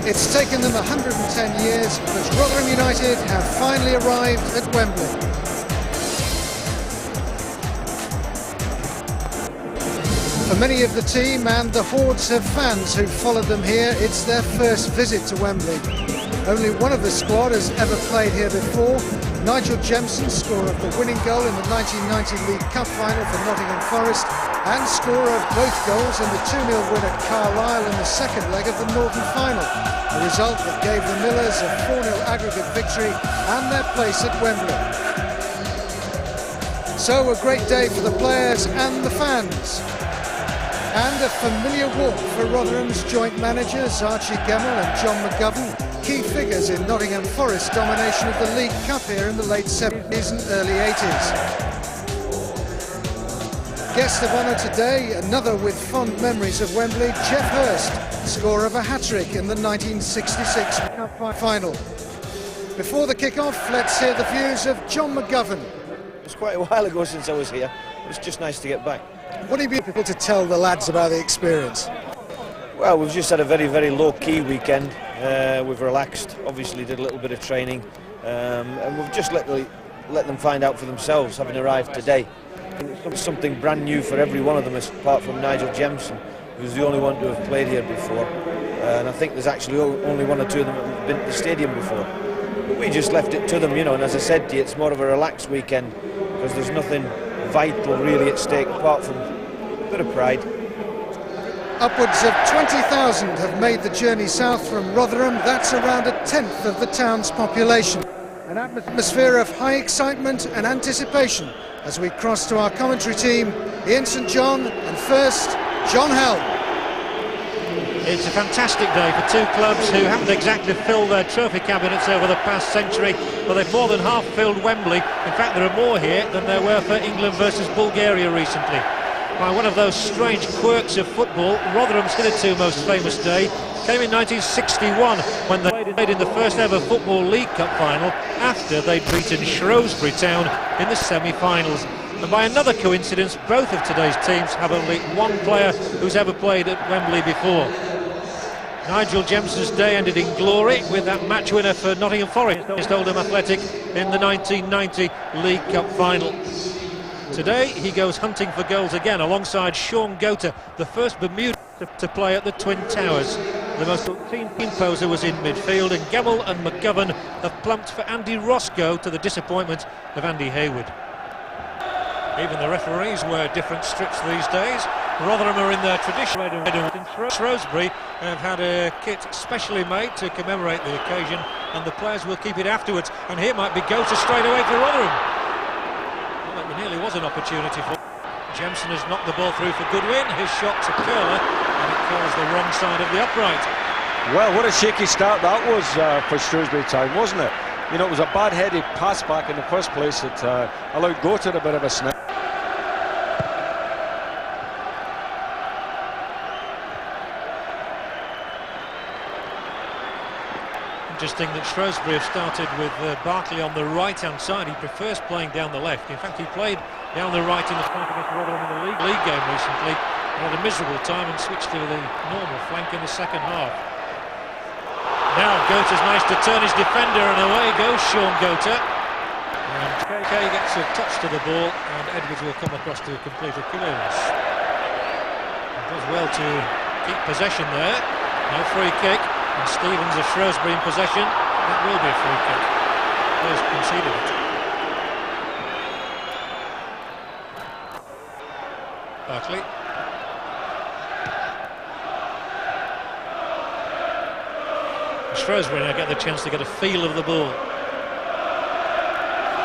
It's taken them 110 years, but Rotherham United have finally arrived at Wembley. For many of the team and the hordes of fans who followed them here, it's their first visit to Wembley. Only one of the squad has ever played here before. Nigel Jemson, scorer of the winning goal in the 1990 League Cup final for Nottingham Forest, and scorer of both goals in the 2-0 win at Carlisle in the second leg of the Northern final. A result that gave the Millers a 4-0 aggregate victory and their place at Wembley. So a great day for the players and the fans. And a familiar walk for Rotherham's joint managers Archie Gemmell and John McGovern, key figures in Nottingham Forest's domination of the League Cup here in the late 70s and early 80s. Guest of honour today, another with fond memories of Wembley, Geoff Hurst, scorer of a hat-trick in the 1966 Cup final. Before the kick-off, let's hear the views of John McGovern. It was quite a while ago since I was here. It was just nice to get back. What do you be able to tell the lads about the experience? Well, we've just had a very, very low-key weekend. We've relaxed, obviously did a little bit of training, and we've just let them find out for themselves, having arrived today. It's something brand new for every one of them, apart from Nigel Jemson, who's the only one to have played here before. And I think there's actually only one or two of them that have been to the stadium before. But we just left it to them, you know, and as I said to you, it's more of a relaxed weekend, because there's nothing vital really at stake apart from a bit of pride. Upwards of 20,000 have made the journey south from Rotherham. That's around a tenth of the town's population. An atmosphere of high excitement and anticipation as we cross to our commentary team, Ian St John, and first, John Hell. It's a fantastic day for two clubs who haven't exactly filled their trophy cabinets over the past century, but they've more than half filled Wembley. In fact, there are more here than there were for England versus Bulgaria recently. By one of those strange quirks of football, Rotherham's hitherto most famous day came in 1961 when they played in the first ever Football League Cup final after they'd beaten Shrewsbury Town in the semi-finals. And by another coincidence, both of today's teams have only one player who's ever played at Wembley before. Nigel Jemson's day ended in glory with that match winner for Nottingham Forest, Oldham Athletic, in the 1990 League Cup final. Today he goes hunting for goals again alongside Sean Gota, the first Bermuda to play at the Twin Towers. The most team poser was in midfield, and Gemmell and McGovern have plumped for Andy Roscoe, to the disappointment of Andy Hayward. Even the referees wear different strips these days. Rotherham are in their traditional red and white. Shrewsbury have had a kit specially made to commemorate the occasion, and the players will keep it afterwards. And here might be Gota straight away for Rotherham. Well, it nearly was an opportunity for Jemson. Has knocked the ball through for Goodwin. His shot's a curler, and it curls the wrong side of the upright. Well, what a shaky start that was for Shrewsbury Town, wasn't it? You know, it was a bad-headed pass back in the first place that allowed Gota a bit of a snap. Interesting that Shrewsbury have started with Barkley on the right-hand side. He prefers playing down the left. In fact, he played down the right in the fight against Rotherham in the league game recently. He had a miserable time and switched to the normal flank in the second half. Now Gota's managed to turn his defender, and away goes Sean Gota. And Kay gets a touch to the ball, and Edwards will come across to complete a clearance. He does well to keep possession there. No free kick. And Stevens of Shrewsbury in possession. That will be a free kick. There's conceded it. Barkley. Shrewsbury now get the chance to get a feel of the ball.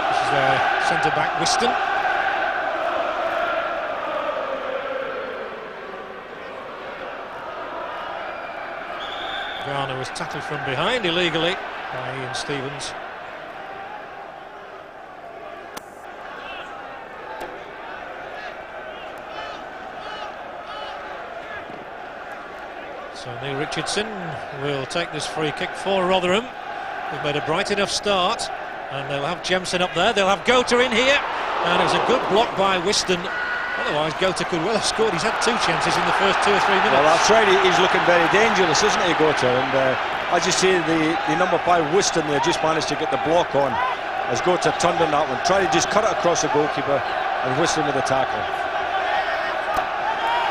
This is their centre-back, Whiston. Garner was tackled from behind illegally by Ian Stevens. So Neil Richardson will take this free kick for Rotherham. They've made a bright enough start, and they'll have Jemson up there. They'll have Gota in here, and it was a good block by Whiston. Otherwise, Gota could well have scored. He's had 2 chances in the first 2 or 3 minutes. Well, that's right. He's looking very dangerous, isn't he, Gota? And as you say, the number 5 Whiston there just managed to get the block on as Gota turned on that one. Tried to just cut it across the goalkeeper and Whiston with the tackle.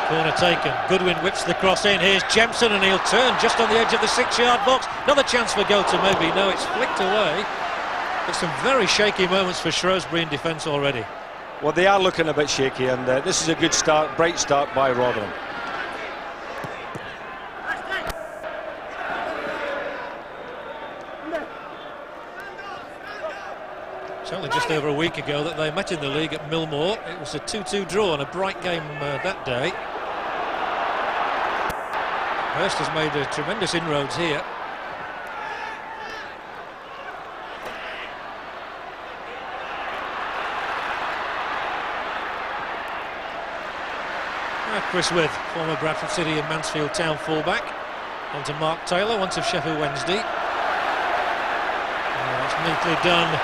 Corner taken. Goodwin whips the cross in. Here's Jemson, and he'll turn just on the edge of the 6-yard box. Another chance for Gota, maybe. No, it's flicked away. But some very shaky moments for Shrewsbury in defence already. Well, they are looking a bit shaky, and this is a good start, bright start by Rotherham. It's only just over a week ago that they met in the league at Millmore. It was a 2-2 draw and a bright game that day. Hurst has made tremendous inroads here. Chris With, former Bradford City and Mansfield Town fullback. On to Mark Taylor, once of Sheffield Wednesday. That's neatly done.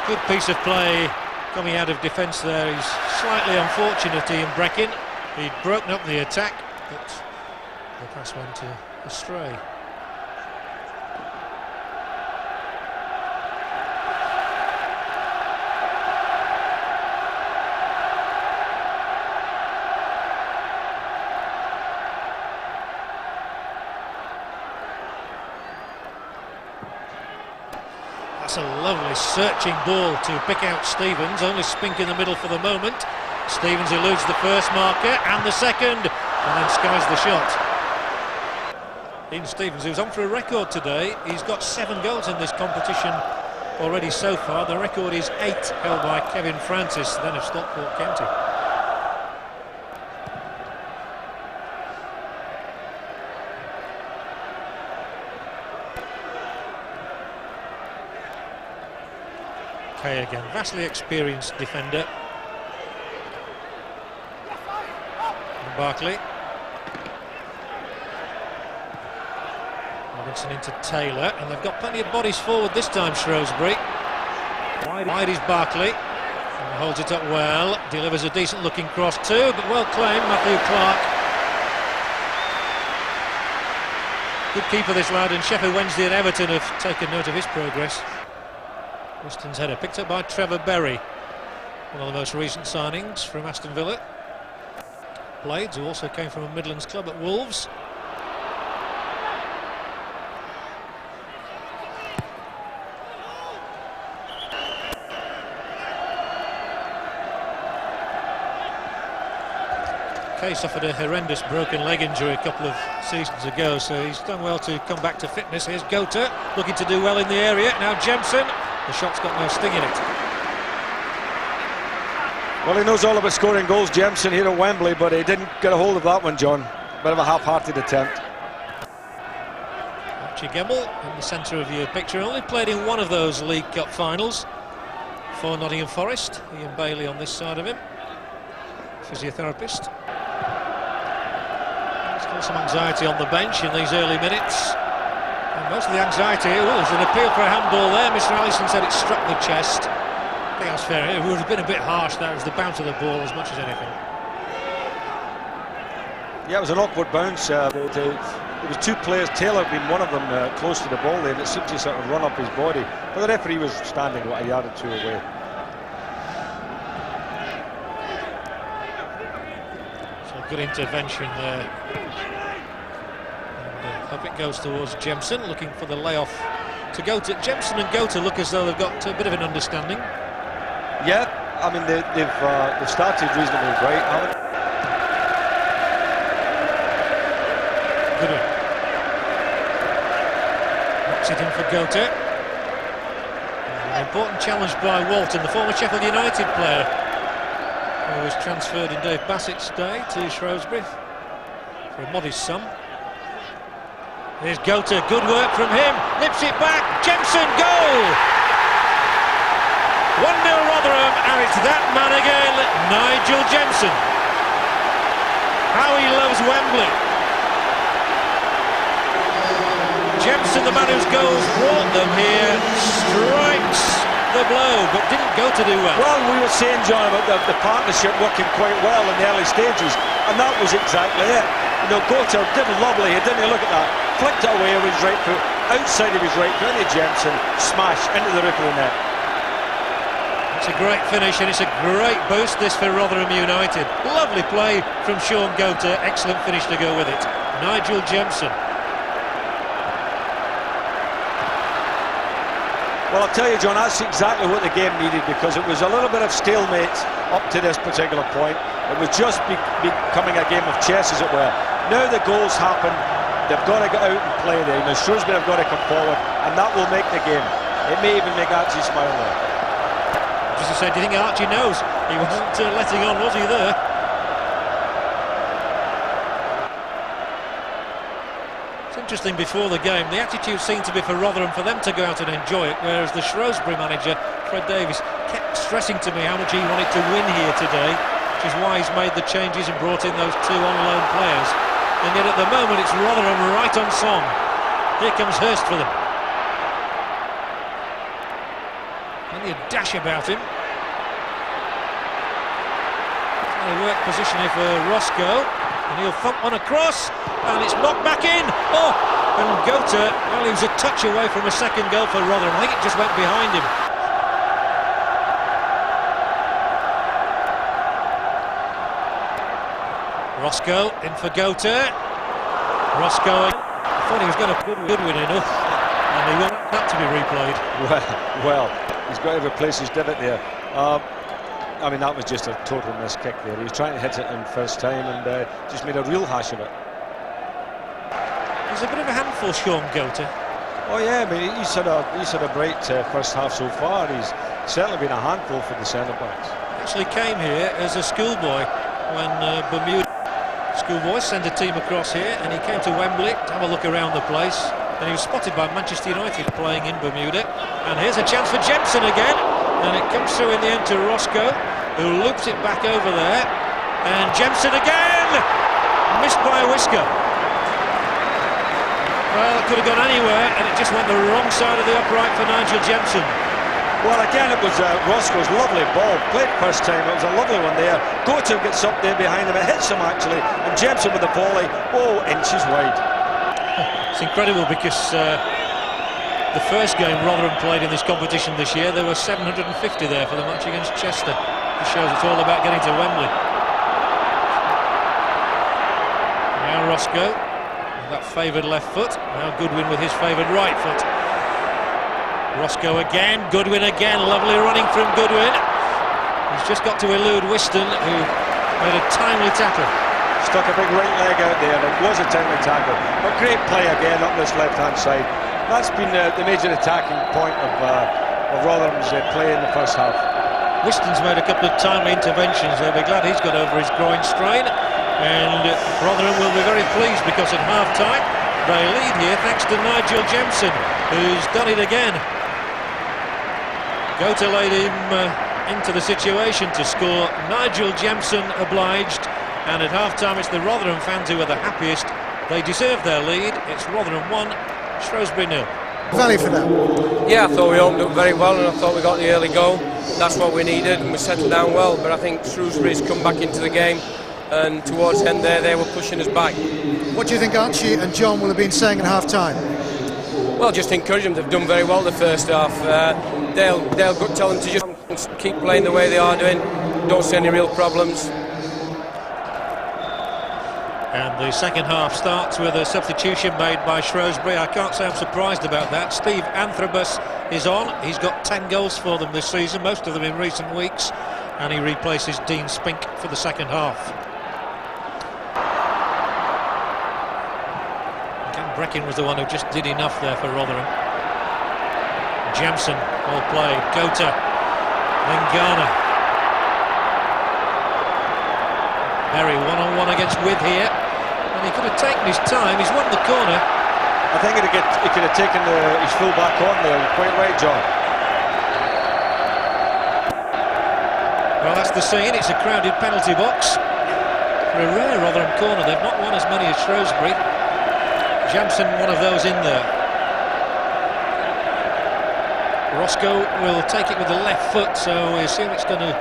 Good piece of play coming out of defence there. He's slightly unfortunate, Ian Breckin. He'd broken up the attack, but the pass went astray. That's a lovely searching ball to pick out Stevens. Only Spink in the middle for the moment. Stevens eludes the first marker and the second, and then skies the shot. Ian Stevens, who's on for a record today, he's got 7 goals in this competition already so far. The record is 8, held by Kevin Francis, then of Stockport County. Kay again, vastly experienced defender. And Barkley. Robinson into Taylor, and they've got plenty of bodies forward this time, Shrewsbury. Wide is Barkley, and holds it up well, delivers a decent looking cross too, but well claimed, Matthew Clark. Good keeper this lad, and Sheffield Wednesday and Everton have taken note of his progress. Whiston's header picked up by Trevor Berry, one of the most recent signings from Aston Villa. Blades, who also came from a Midlands club at Wolves. Kay suffered a horrendous broken leg injury a couple of seasons ago, so he's done well to come back to fitness. Here's Gota, looking to do well in the area. Now Jemson. The shot's got no sting in it. Well, he knows all about scoring goals, Jemson, here at Wembley, but he didn't get a hold of that one, John. Bit of a half-hearted attempt. Archie Gemmill in the centre of your picture. Only played in one of those League Cup finals for Nottingham Forest. Ian Bailey on this side of him, physiotherapist. Still some anxiety on the bench in these early minutes. And most of the anxiety, there's an appeal for a handball there. Mr. Allison said it struck the chest. I think that's fair. It would have been a bit harsh. That was the bounce of the ball as much as anything. Yeah, it was an awkward bounce. There was 2 players, Taylor being one of them, close to the ball there, and it seemed to sort of run up his body. But the referee was standing what, a yard or 2 away. So good intervention there. Up it goes towards Jemson, looking for the layoff to Gota. Jemson and Gota look as though they've got a bit of an understanding. Yeah, I mean they've started reasonably bright, haven't they? Good one. Knocks it in for Gota. An important challenge by Walton, the former Sheffield United player, who was transferred in Dave Bassett's day to Shrewsbury for a modest sum. Here's Gota, good work from him, nips it back, Jemson, goal! 1-0 Rotherham, and it's that man again, Nigel Jemson. How he loves Wembley. Jemson, the man whose goals brought them here, strikes the blow, but didn't go to do well. Well, we were saying, John, about the partnership working quite well in the early stages, and that was exactly it. You know, Gota did lovely, he didn't look at that, flicked it away with his right foot, outside of his right foot, into Jemson, smash into the roof of the net. It's a great finish, and it's a great boost this for Rotherham United. Lovely play from Sean Gota, excellent finish to go with it. Nigel Jemson. Well, I'll tell you, John, that's exactly what the game needed, because it was a little bit of stalemate up to this particular point. It was just becoming a game of chess, as it were. Now the goals happen, they've got to get out and play there. You know, Shrewsbury have got to come forward, and that will make the game. It may even make Archie smile there. Just to say, do you think Archie knows? He wasn't letting on, was he, there? Interesting, before the game the attitude seemed to be for Rotherham for them to go out and enjoy it, whereas the Shrewsbury manager Fred Davies kept stressing to me how much he wanted to win here today, which is why he's made the changes and brought in those two on loan players. And yet at the moment it's Rotherham right on song. Here comes Hurst for them. Only a dash about him. Trying to work position here for Roscoe. And he'll thump one across, and it's knocked back in. Oh, and Gota, well, he was a touch away from a second goal for Rotherham. I think it just went behind him. Roscoe in for Gota. Roscoe, I thought he was going to put Goodwin enough, and he want that to be replayed. Well, he's got to replace his divot there. I mean, that was just a total miss kick there. He was trying to hit it in first time and just made a real hash of it. He's a bit of a handful, Sean Gota. Oh yeah, I mean, he's had a bright first half so far. He's certainly been a handful for the centre backs. Actually came here as a schoolboy when Bermuda schoolboys sent a team across here, and he came to Wembley to have a look around the place. And he was spotted by Manchester United playing in Bermuda. And here's a chance for Jemson again, and it comes through in the end to Roscoe, who loops it back over there, and Jemson again, missed by a whisker. Well, it could have gone anywhere, and it just went the wrong side of the upright for Nigel Jemson. Well, again, it was Roscoe's lovely ball, played first time, it was a lovely one there. Gota gets up there behind him, it hits him actually, and Jemson with the volley, inches wide. It's incredible, because the first game Rotherham played in this competition this year, there were 750 there for the match against Chester. It shows it's all about getting to Wembley. Now Roscoe with that favoured left foot. Now Goodwin with his favoured right foot. Roscoe again, Goodwin again. Lovely running from Goodwin. He's just got to elude Whiston, who made a timely tackle. Stuck a big right leg out there, and it was a timely tackle. But great play again up this left-hand side. That's been the major attacking point of Rotherham's play in the first half. Whiston's made a couple of timely interventions. They'll be glad he's got over his groin strain. And Rotherham will be very pleased, because at half-time they lead here thanks to Nigel Jemson, who's done it again. Gota laid him into the situation to score. Nigel Jemson obliged. And at half-time it's the Rotherham fans who are the happiest. They deserve their lead. It's Rotherham 1, Shrewsbury 0. Value for that? Yeah, I thought we opened up very well, and I thought we got the early goal. That's what we needed, and we settled down well. But I think Shrewsbury's come back into the game, and towards the end there, they were pushing us back. What do you think Archie and John will have been saying at half-time? Well, just encourage them. They've done very well the first half. They'll tell them to just keep playing the way they are doing. Don't see any real problems. And the second half starts with a substitution made by Shrewsbury. I can't say I'm surprised about that. Steve Anthrobus is on. He's got 10 goals for them this season, most of them in recent weeks. And he replaces Dean Spink for the second half. Again, Breckin was the one who just did enough there for Rotherham. Jemson, well played. Gota. Lingana. Berry one-on-one against With here. And he could have taken his time. He's won the corner. I think he could have taken his full back on there. You're quite right, John. Well, that's the scene. It's a crowded penalty box. For a rare Rotherham corner, they've not won as many as Shrewsbury. Jemson, one of those in there. Roscoe will take it with the left foot, so we assume it's going to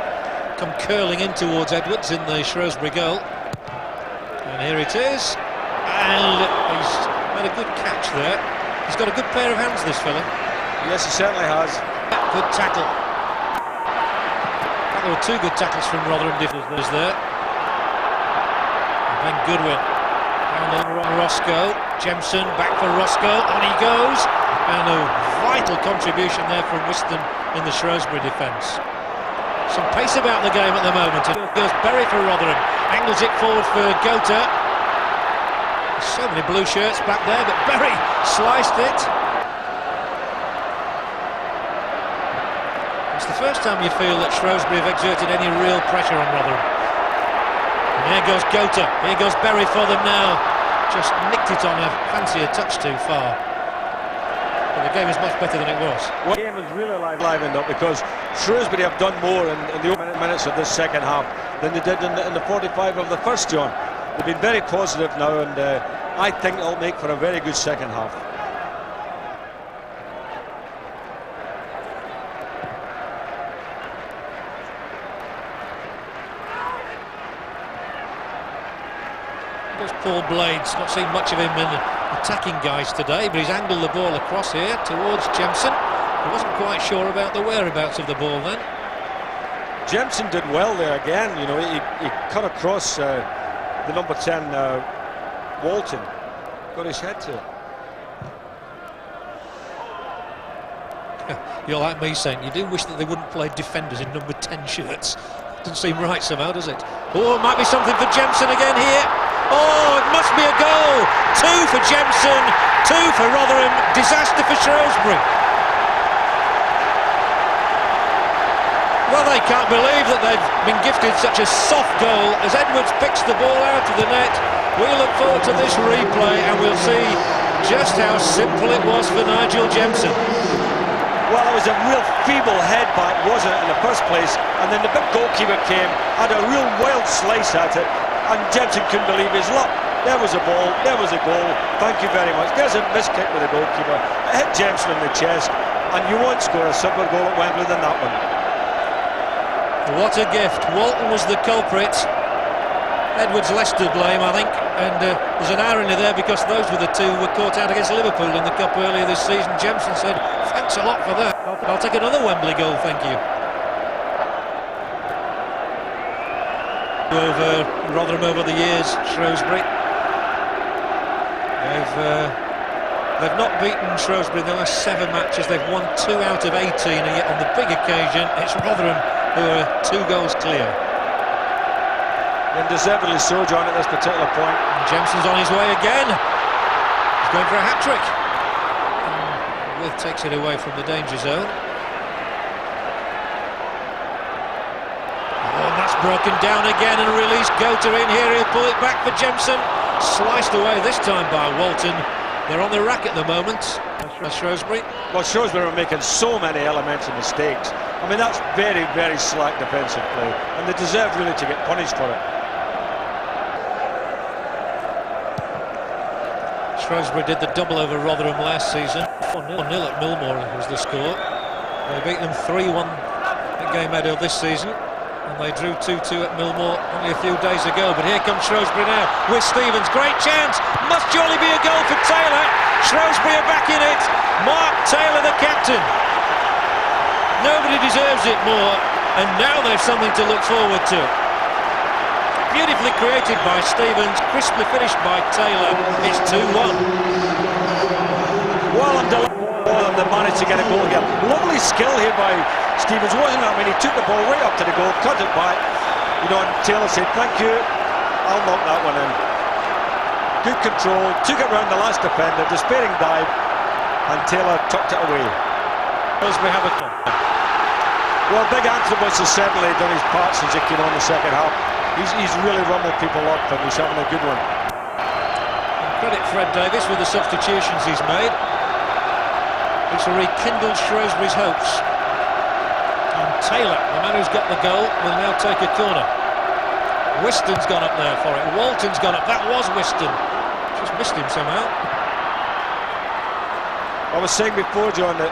come curling in towards Edwards in the Shrewsbury goal. And here it is, and he's made a good catch there. He's got a good pair of hands, this fella. Yes, he certainly has. Good tackle. There were two good tackles from Rotherham defenders there. And then Goodwin. Down on Roscoe. Jemson back for Roscoe. On he goes. And a vital contribution there from Whiston in the Shrewsbury defence. Some pace about the game at the moment. It goes Berry for Rotherham. Angles it forward for Gota. So many blue shirts back there, but Berry sliced it. It's the first time you feel that Shrewsbury have exerted any real pressure on Rotherham. And here goes Gota. Here goes Berry for them now. Just nicked it on a fancier touch too far. But the game is much better than it was. Well, the game is really livened up because Shrewsbury have done more in the opening minutes of this second half than they did in the 45 of the first, John. They've been very positive now, and I think it'll make for a very good second half. There's Paul Blades, not seen much of him in attacking guys today, but he's angled the ball across here towards Jemson. He wasn't quite sure about the whereabouts of the ball then. Jemson did well there again, you know, he cut across the number 10 Walton, got his head to it. You're like me saying, you do wish that they wouldn't play defenders in number 10 shirts. Doesn't seem right somehow, does it? Oh, it might be something for Jemson again here. Oh, it must be a goal. 2 for Jemson, 2 for Rotherham. Disaster for Shrewsbury. Well, they can't believe that they've been gifted such a soft goal as Edwards picks the ball out of the net. We look forward to this replay and we'll see just how simple it was for Nigel Jemson. Well, it was a real feeble headbutt, wasn't it, in the first place? And then the big goalkeeper came, had a real wild slice at it, and Jemson couldn't believe his luck. There was a ball, there was a goal. Thank you very much. There's a miss kick with the goalkeeper. It hit Jemson in the chest, and you won't score a simpler goal at Wembley than that one. What a gift. Walton was the culprit. Edwards less to blame, I think. And there's an irony there because those were the two who were caught out against Liverpool in the Cup earlier this season. Jemson said, thanks a lot for that. I'll take another Wembley goal, thank you. Over Rotherham over the years, Shrewsbury. They've not beaten Shrewsbury in the last 7 matches. They've won 2 out of 18, and yet on the big occasion, it's Rotherham who are 2 goals clear. And deservedly so, John, at this particular point. And Jemson's on his way again. He's going for a hat-trick. Worth takes it away from the danger zone. Oh, and that's broken down again and released Gota in here. He'll pull it back for Jemson. Sliced away this time by Walton. They're on the rack at the moment. Shrewsbury. Well, Shrewsbury are making so many elemental mistakes. I mean, that's very, very slack defensive play, and they deserve really to get punished for it. Shrewsbury did the double over Rotherham last season. 1-0 at Millmore was the score. They beat them 3-1 at Game Meadow this season, and they drew 2-2 at Millmore only a few days ago. But here comes Shrewsbury now with Stevens. Great chance. Must surely be a goal for Taylor. Shrewsbury are back in it. Mark Taylor, the captain. Nobody deserves it more, and now they've something to look forward to. Beautifully created by Stevens, crisply finished by Taylor. It's 2-1. Well, I'm delighted they managed to get a goal here. Lovely skill here by Stevens, wasn't it? I mean, he took the ball right up to the goal, cut it back, you know, and Taylor said, thank you, I'll knock that one in. Good control, took it round the last defender, despairing dive, and Taylor tucked it away. As we have a Well, Big Anthropos has certainly done his part since he came on the second half. He's really rumbled people up, and he's having a good one. And credit Fred Davis with the substitutions he's made. It's rekindled Shrewsbury's hopes. And Taylor, the man who's got the goal, will now take a corner. Whiston's gone up there for it. Walton's gone up. That was Whiston. Just missed him somehow. I was saying before, John, that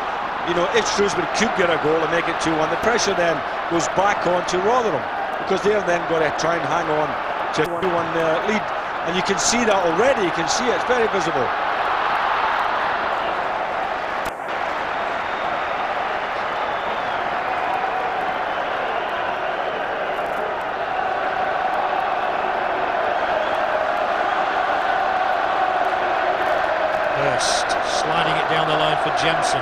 you know, if Shrewsbury could get a goal and make it 2-1, the pressure then goes back on to Rotherham, because they're then going to try and hang on to a 2-1 lead. And you can see that already, you can see it, it's very visible. Sliding it down the line for Jemson.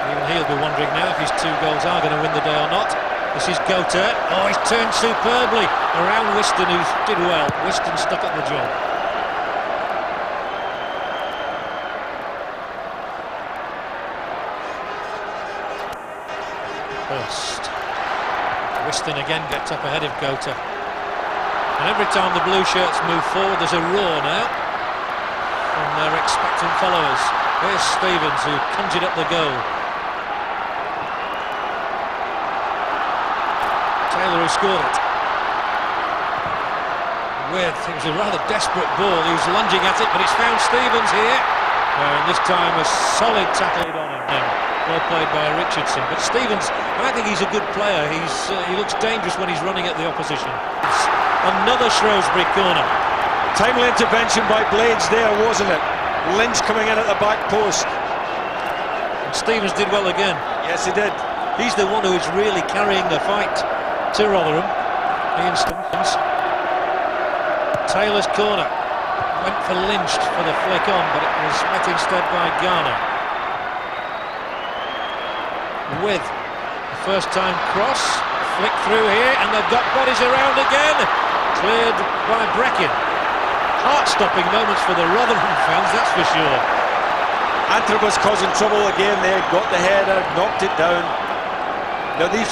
Even he'll be wondering now if his 2 goals are going to win the day or not. This is Gota. Oh, he's turned superbly around Whiston, who did well. Whiston stuck at the job. First. Whiston again gets up ahead of Gota. And every time the blue shirts move forward, there's a roar now from their expectant followers. Here's Stevens, who conjured up the goal. Taylor, who scored it. It was a rather desperate ball. He was lunging at it, but it's found Stevens here. And this time a solid tackle on him. Well played by Richardson. But Stevens, I think he's a good player. He looks dangerous when he's running at the opposition. It's another Shrewsbury corner. Timely intervention by Blades there, wasn't it? Lynch coming in at the back post. And Stevens did well again. Yes, he did. He's the one who is really carrying the fight to Rotherham. Ian Stevens. Taylor's corner. Went for Lynch for the flick on, but it was met instead by Garner. With the first time cross. Flick through here, and they've got bodies around again. Cleared by Breckin. Heart-stopping moments for the Rotherham fans, that's for sure. Antrim was causing trouble again there, got the header, knocked it down. Now these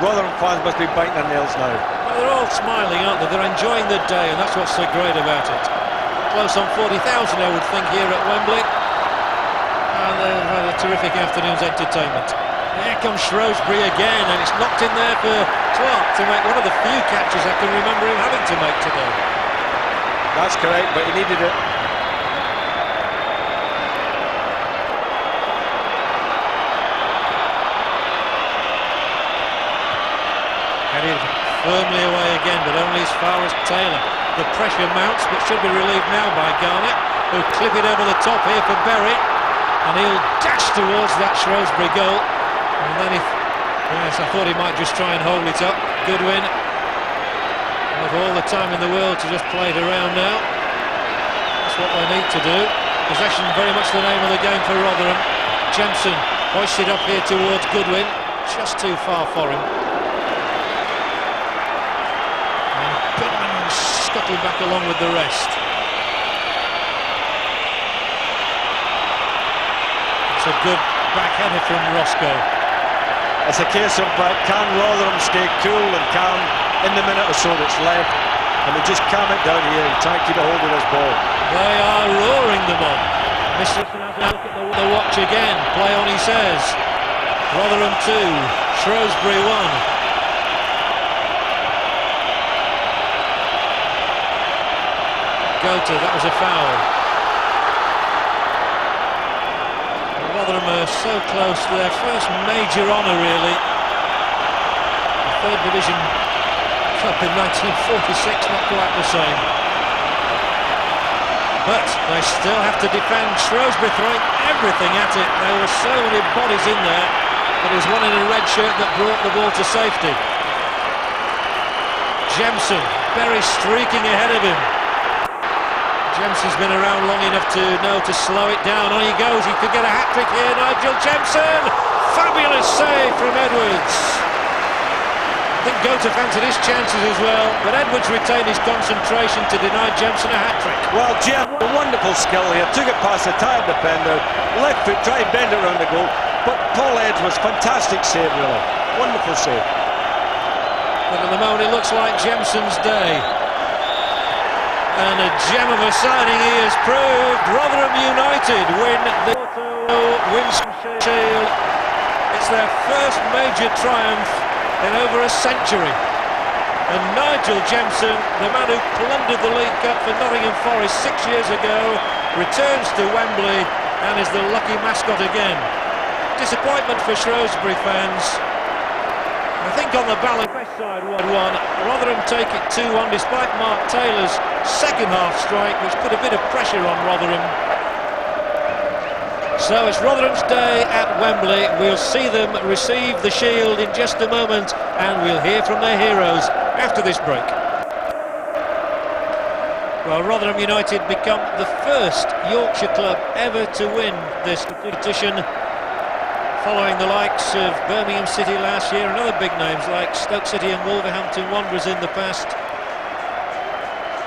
Rotherham fans must be biting their nails now. Well, they're all smiling, aren't they? They're enjoying the day, and that's what's so great about it. Close on 40,000, I would think, here at Wembley. And they've had a terrific afternoon's entertainment. Here comes Shrewsbury again, and it's knocked in there for Clark to make one of the few catches I can remember him having to make today. That's correct, but he needed it. Headed firmly away again, but only as far as Taylor. The pressure mounts, but should be relieved now by Garner, who'll clip it over the top here for Berry, and he'll dash towards that Shrewsbury goal. And then yes, I thought he might just try and hold it up. Goodwin, with all the time in the world to just play it around now. That's what they need to do. Possession very much the name of the game for Rotherham. Jemson hoisted up here towards Goodwin, just too far for him. And Goodwin scuttled back along with the rest. It's a good back header from Roscoe. It's a case of can Rotherham stay cool and calm in the minute or so that's left, and they just calm it down here and try and keep a hold of this ball. They are roaring them on. Mr. Look at the watch again. Play on, he says. Rotherham 2, Shrewsbury 1. Gota, that was a foul. Rotherham are so close to their first major honour, really. The third division club in 1946, not quite the same. But they still have to defend. Shrewsbury throwing everything at it. There were so many bodies in there, but it was one in a red shirt that brought the ball to safety. Jemson, Berry streaking ahead of him. Jemson's been around long enough to know to slow it down. On he goes, he could get a hat-trick here, Nigel Jemson! Fabulous save from Edwards! I think Gota fancied his chances as well, but Edwards retained his concentration to deny Jemson a hat-trick. Well, Jem, a wonderful skill here, took it past the tired defender, left foot, tried to bend it around the goal, but Paul Edwards, fantastic save really, wonderful save. But at the moment it looks like Jemson's day. And a gem of a signing he has proved. Rotherham United win the windscreen shield. It's their first major triumph in over a century. And Nigel Jemson, the man who plundered the League Cup for Nottingham Forest 6 years ago, returns to Wembley and is the lucky mascot again. Disappointment for Shrewsbury fans. I think on the balance, side 1-1, Rotherham take it 2-1 despite Mark Taylor's second half strike, which put a bit of pressure on Rotherham. So it's Rotherham's day at Wembley. We'll see them receive the shield in just a moment, and we'll hear from their heroes after this break. Well, Rotherham United become the first Yorkshire club ever to win this competition, following the likes of Birmingham City last year and other big names like Stoke City and Wolverhampton Wanderers in the past.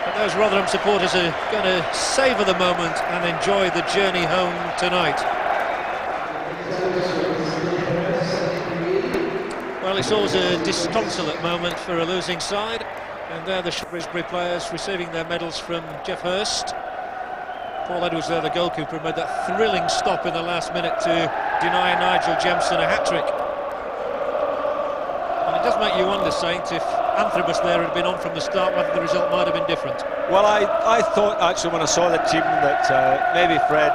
But those Rotherham supporters are going to savour the moment and enjoy the journey home tonight. Well, it's always a disconsolate moment for a losing side, and there the Shrewsbury players receiving their medals from Jeff Hurst. Paul Edwards there, the goalkeeper, made that thrilling stop in the last minute to deny Nigel Jemson a hat-trick. And it does make you wonder, Saint, if Anthrobus there had been on from the start, whether the result might have been different. Well, I thought actually when I saw the team that maybe Fred,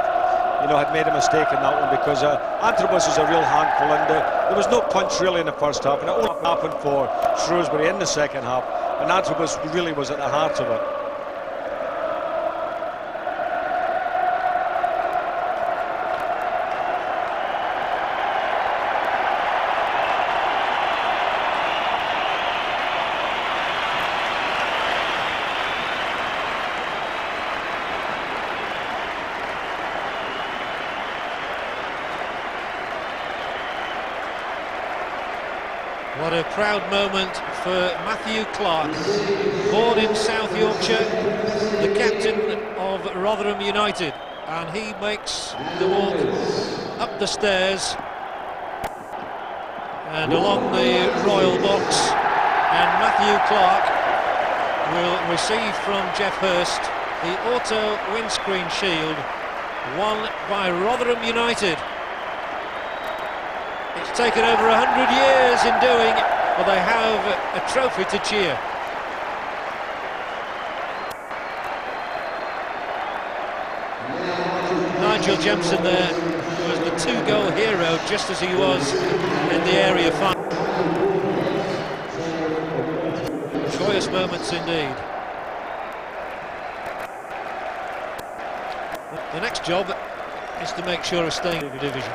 had made a mistake in that one, because Anthrobus is a real handful, and there was no punch really in the first half, and it only happened for Shrewsbury in the second half, and Anthrobus really was at the heart of it. What a proud moment for Matthew Clark, born in South Yorkshire, the captain of Rotherham United, and he makes the walk up the stairs and along the royal box, and Matthew Clark will receive from Jeff Hurst the auto windscreen shield won by Rotherham United. It's taken over 100 years in doing, but they have a trophy to cheer. Nigel Jemson there was the two-goal hero, just as he was in the area final. Joyous moments indeed. The next job is to make sure of staying in the division.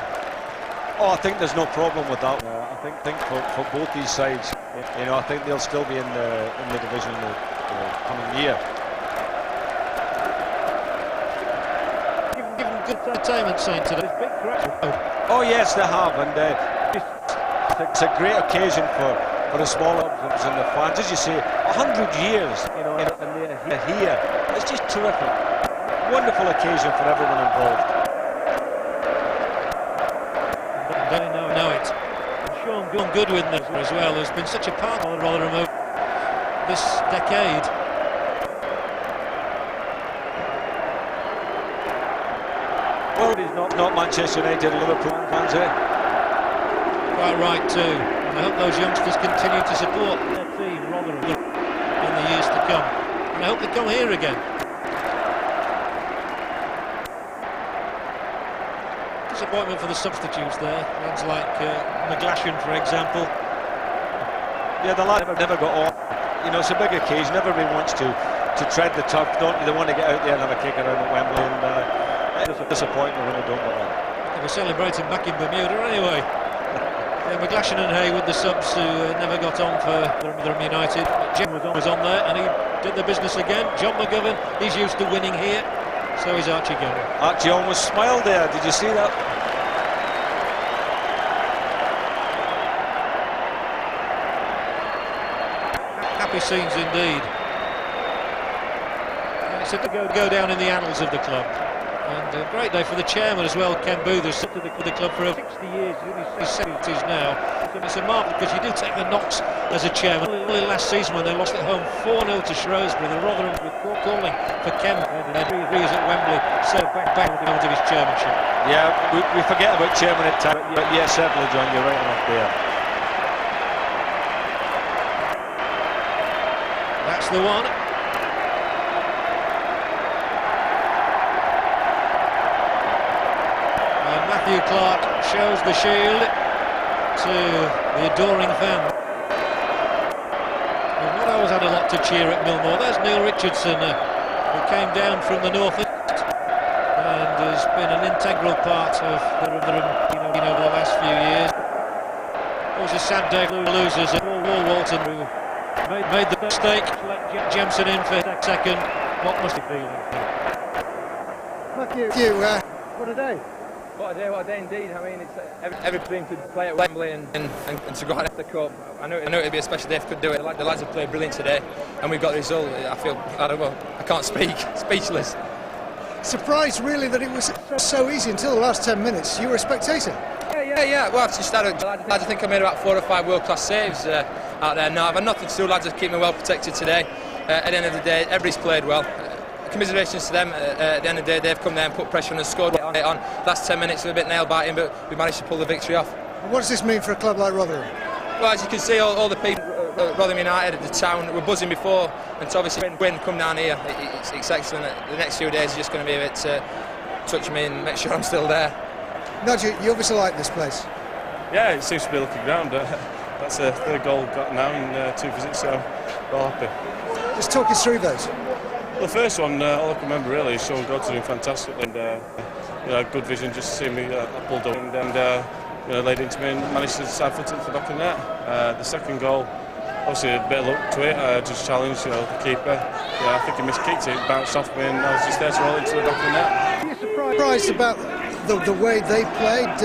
Oh, I think there's no problem with that. I think for both these sides, I think they'll still be in the division in the coming year. Give them good entertainment, Saint, today. Oh yes, they have, and it's a great occasion for the smaller clubs and the fans. As you say, 100 years, and they're here. It's just terrific. Wonderful occasion for everyone involved. Know it. Sean Goodwin as well has been such a part of Rotherham over this decade. Well, it is not Manchester United and Liverpool fans here. Quite right too. And I hope those youngsters continue to support their team, Rotherham, in the years to come. And I hope they come here again. Disappointment for the substitutes there, lads like McGlashan, for example. Yeah, the lad never got on. It's a big occasion. Everybody wants to tread the turf, don't you? They want to get out there and have a kick around at Wembley, and it's a disappointment when they don't get on. They were celebrating back in Bermuda anyway. Yeah, McGlashan and Hay with the subs who never got on for Rotherham United. Jim was on there and he did the business again. John McGovern, he's used to winning here. So is Archie Gilman. Archie almost smiled there, did you see that? Happy scenes indeed. And it's a go down in the annals of the club. And a great day for the chairman as well, Ken Booth, who's with the club for 60 years, he's 70s now. It's a mark because you do take the knocks as a chairman. Only last season when they lost at home 4-0 to Shrewsbury, the Rotherham were calling for Ken Booth at Wembley, so back out of his chairmanship. Yeah, we forget about chairman at times, but yeah, certainly, John, you're right enough there. That's the one. Clark shows the shield to the adoring fan. We've not always had a lot to cheer at Millmoor. There's Neil Richardson, who came down from the north and has been an integral part of the Rotherham over the last few years. It was a sad day for losers. Walton made the mistake, let Jemson in for second. What must he feel? Matthew, what a day. What a day indeed. I mean, it's every team could play at Wembley and to go out at the cup. I know it'd be a special day if we could do it. The lads have played brilliant today, and we've got the result. I can't speak, speechless. Surprised really that it was so easy until the last 10 minutes. You were a spectator. Yeah. Well, I've just started. I think I made about 4 or 5 world-class saves out there. No, I've had nothing to do. Lads have kept me well protected today. At the end of the day, everybody's played well. Commiserations to them. At the end of the day, they've come there and put pressure on and scored on. Last 10 minutes were a bit nail-biting, but we managed to pull the victory off. What does this mean for a club like Rotherham? Well, as you can see, all the people at Rotherham United, the town, were buzzing before, and to obviously win, come down here, it's excellent. The next few days are just going to be a bit touch me and make sure I'm still there. Nigel, you obviously like this place. Yeah, it seems to be looking ground. That's a third goal got now in 2 visits, so well happy. Just talk us through those. Well, the first one, all I can remember really is Sean God's doing fantastic, and good vision just to see me pulled up and laid into me and managed to side foot it to the back of the net. The second goal, obviously a bit of luck to it, just challenged the keeper. I think he miskicked it, bounced off me, and I was just there to roll into the back of the net. Are you surprised about the way they played?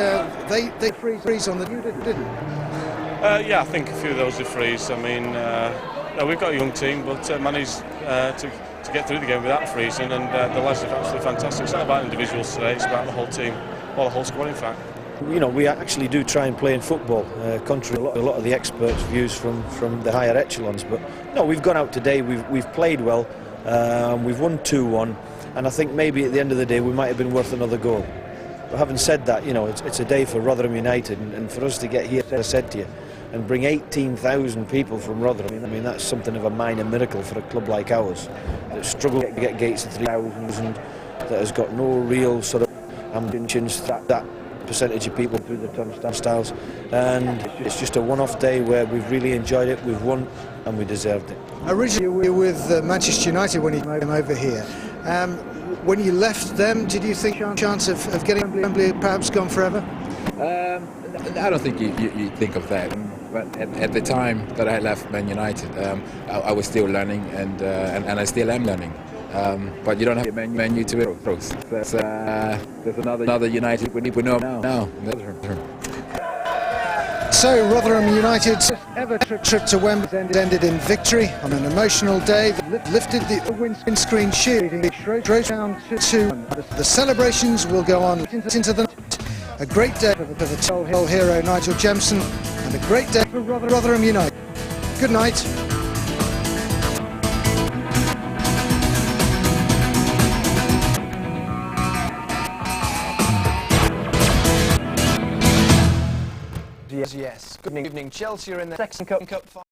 They freeze on the didn't? Yeah, I think a few of those are frees. I mean, we've got a young team, but managed to get through the game without freezing, and the lads are absolutely fantastic. It's not about individuals today, it's about the whole team, or the whole squad in fact. We actually do try and play in football, contrary to a lot of the experts' views from the higher echelons. But no, we've gone out today, we've played well, we've won 2-1, and I think maybe at the end of the day we might have been worth another goal. But having said that, it's a day for Rotherham United, and for us to get here, as I said to you, and bring 18,000 people from Rotherham, I mean that's something of a minor miracle for a club like ours that struggled to get gates of 3,000, that has got no real sort of ambitions, that percentage of people through the turnstiles, and it's just a one-off day where we've really enjoyed it, we've won and we deserved it. Originally you were with Manchester United when you came over here. When you left them, did you think chance of getting Wembley perhaps gone forever? I don't think you think of that. But at the time that I left Man United, I was still learning, and I still am learning. But you don't have Man U to it. There's another United we know now. So Rotherham United's ever trip to Wembley ended in victory on an emotional day that lifted the windscreen shield. The celebrations will go on into the night. A great day for the toll hero Nigel Jemson, and a great day for Rotherham United. Good night. Yes. Good evening. Chelsea are in the second cup final.